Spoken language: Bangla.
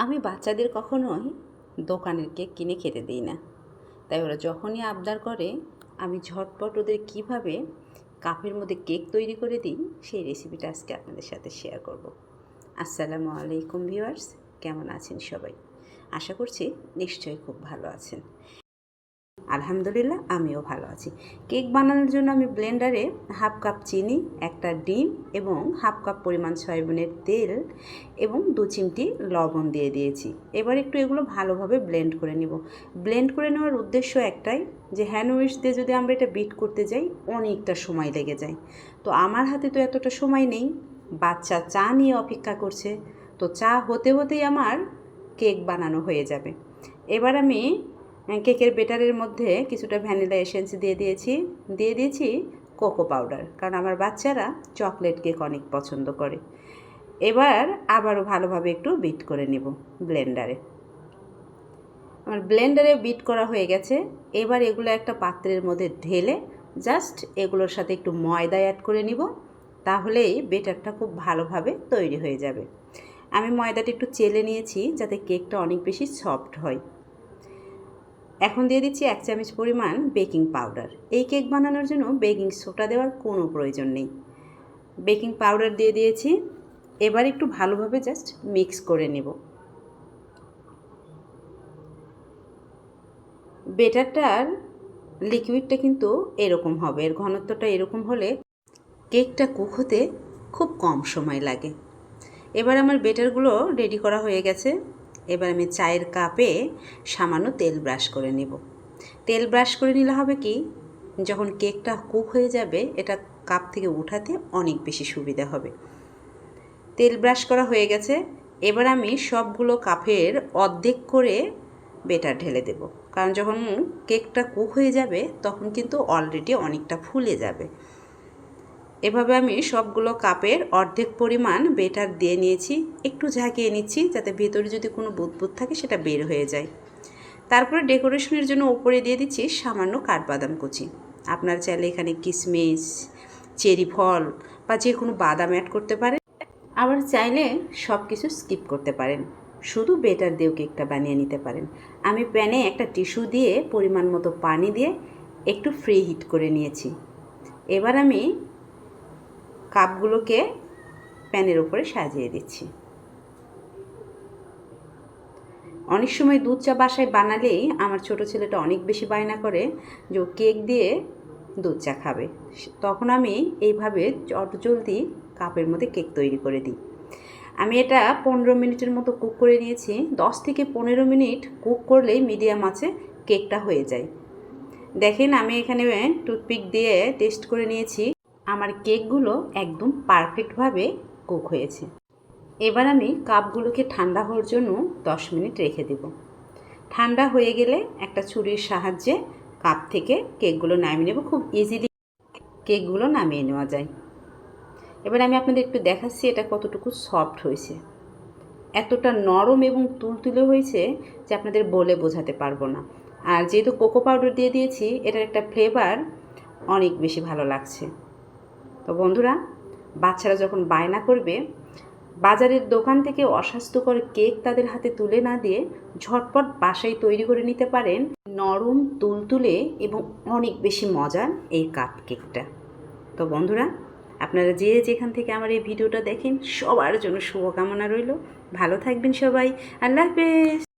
আমি বাচ্চাদের কখনোই দোকানের কেক কিনে খেতে দিই না। তাই ওরা যখনই আবদার করে আমি ঝটপট ওদের কীভাবে কাপের মধ্যে কেক তৈরি করে দিই সেই রেসিপিটা আজকে আপনাদের সাথে শেয়ার করব। আসসালামু আলাইকুম ভিউয়ার্স, কেমন আছেন সবাই? আশা করছি নিশ্চয়ই খুব ভালো আছেন। আলহামদুলিল্লাহ আমিও ভালো আছি। কেক বানানোর জন্য আমি ব্লেন্ডারে হাফ কাপ চিনি, একটা ডিম এবং হাফ কাপ পরিমাণ সয়াবিনের তেল এবং 2 চিমটি লবণ দিয়ে দিয়েছি। এবার একটু এগুলো ভালোভাবে ব্লেন্ড করে নিব। ব্লেন্ড করে নেওয়ার উদ্দেশ্য একটাই, যে হ্যান্ড উইস্ক দিয়ে যদি আমরা এটা বিট করতে যাই অনেকটা সময় লেগে যায়। তো আমার হাতে তো এতটা সময় নেই, বাচ্চা চা নিয়ে অপেক্ষা করছে, তো চা হতে হতেই আমার কেক বানানো হয়ে যাবে। এবার আমি কেকের বেটারের মধ্যে কিছুটা ভ্যানিলা এসেন্স দিয়ে দিয়েছি কোকো পাউডার, কারণ আমার বাচ্চারা চকলেট কেক অনেক পছন্দ করে। এবার আবারও ভালোভাবে একটু বিট করে নেব ব্লেন্ডারে। আমার ব্লেন্ডারে বিট করা হয়ে গেছে। এবার এগুলো একটা পাত্রের মধ্যে ঢেলে জাস্ট এগুলোর সাথে একটু ময়দা অ্যাড করে নিব, তাহলেই বেটারটা খুব ভালোভাবে তৈরি হয়ে যাবে। আমি ময়দাটা একটু চেলে নিয়েছি যাতে কেকটা অনেক বেশি সফট হয়। এখন দিয়ে দিচ্ছি 1 চামচ পরিমাণ বেকিং পাউডার। এই কেক বানানোর জন্য বেকিং সোডা দেওয়ার কোনো প্রয়োজন নেই। বেকিং পাউডার দিয়ে দিয়েছি। এবার একটু ভালোভাবে জাস্ট মিক্স করে নেব। বেটারটার লিকুইডটা কিন্তু এরকম হবে, এর ঘনত্বটা এরকম হলে কেকটা কুক হতে খুব কম সময় লাগে। এবার আমার বেটারগুলো রেডি করা হয়ে গেছে। এবার আমি চায়ের কাপে সামান্য তেল ব্রাশ করে নেব। তেল ব্রাশ করে নিলে হবে কি, যখন কেকটা কুক হয়ে যাবে এটা কাপ থেকে উঠাতে অনেক বেশি সুবিধা হবে। তেল ব্রাশ করা হয়ে গেছে। এবার আমি সবগুলো কাপের অর্ধেক করে বেটার ঢেলে দেব, কারণ যখন কেকটা কুক হয়ে যাবে তখন কিন্তু অলরেডি অনেকটা ফুলে যাবে। এভাবে আমি সবগুলো কাপের অর্ধেক পরিমাণ বেটার দিয়ে নিয়েছি। একটু ঝাঁকিয়ে নিচ্ছি যাতে ভেতরে যদি কোনো বুদবুদ থাকে সেটা বের হয়ে যায়। তারপরে ডেকোরেশনের জন্য উপরে দিয়ে দিচ্ছি সামান্য কাঠবাদাম কুচি। আপনারা চাইলে এখানে কিশমিশ, চেরি ফল বা যে কোনো বাদাম অ্যাড করতে পারেন, আবার চাইলে সব কিছু স্কিপ করতে পারেন, শুধু বেটার দিয়েও কেকটা বানিয়ে নিতে পারেন। আমি প্যানে একটা টিস্যু দিয়ে পরিমাণ মতো পানি দিয়ে একটু ফ্রি হিট করে নিয়েছি। এবার আমি কাপগুলোকে প্যানের উপরে সাজিয়ে দিচ্ছি। অনেক সময় দুধ চা বাসায় বানালেই আমার ছোট ছেলেটা অনেক বেশি বায়না করে যে ও কেক দিয়ে দুধ চা খাবে, তখন আমি এইভাবে জলদি কাপের মধ্যে কেক তৈরি করে দিই। আমি এটা 15 মিনিটের মতো কুক করে নিয়েছি। 10 থেকে 15 মিনিট কুক করলেই মিডিয়াম আঁচে কেকটা হয়ে যায়। দেখেন আমি এখানে টুথপিক দিয়ে টেস্ট করে নিয়েছি, আমার কেকগুলো একদম পারফেক্টভাবে কুক হয়েছে। এবার আমি কাপগুলোকে ঠান্ডা হওয়ার জন্য 10 মিনিট রেখে দেব। ঠান্ডা হয়ে গেলে একটা ছুরির সাহায্যে কাপ থেকে কেকগুলো নামিয়ে নেব। খুব ইজিলি কেকগুলো নামিয়ে নেওয়া যায়। এবার আমি আপনাদের একটু দেখাচ্ছি এটা কতটুকু সফট হয়েছে। এতটা নরম এবং তুলতুলে হয়েছে যে আপনাদের বলে বোঝাতে পারবো না। আর যেহেতু কোকো পাউডার দিয়ে দিয়েছি, এটার একটা ফ্লেভার অনেক বেশি ভালো লাগছে। তো বন্ধুরা, বাচ্চারা যখন বায়না করবে বাজারের দোকান থেকে অস্বাস্থ্যকর কেক তাদের হাতে তুলে না দিয়ে ঝটপট বাসায় তৈরি করে নিতে পারেন নরম, তুলতুলে এবং অনেক বেশি মজার এই কাপ কেকটা। তো বন্ধুরা, আপনারা যে যেখান থেকে আমার এই ভিডিওটা দেখেন সবার জন্য শুভকামনা রইল। ভালো থাকবেন সবাই। আল্লাহ হাফেজ।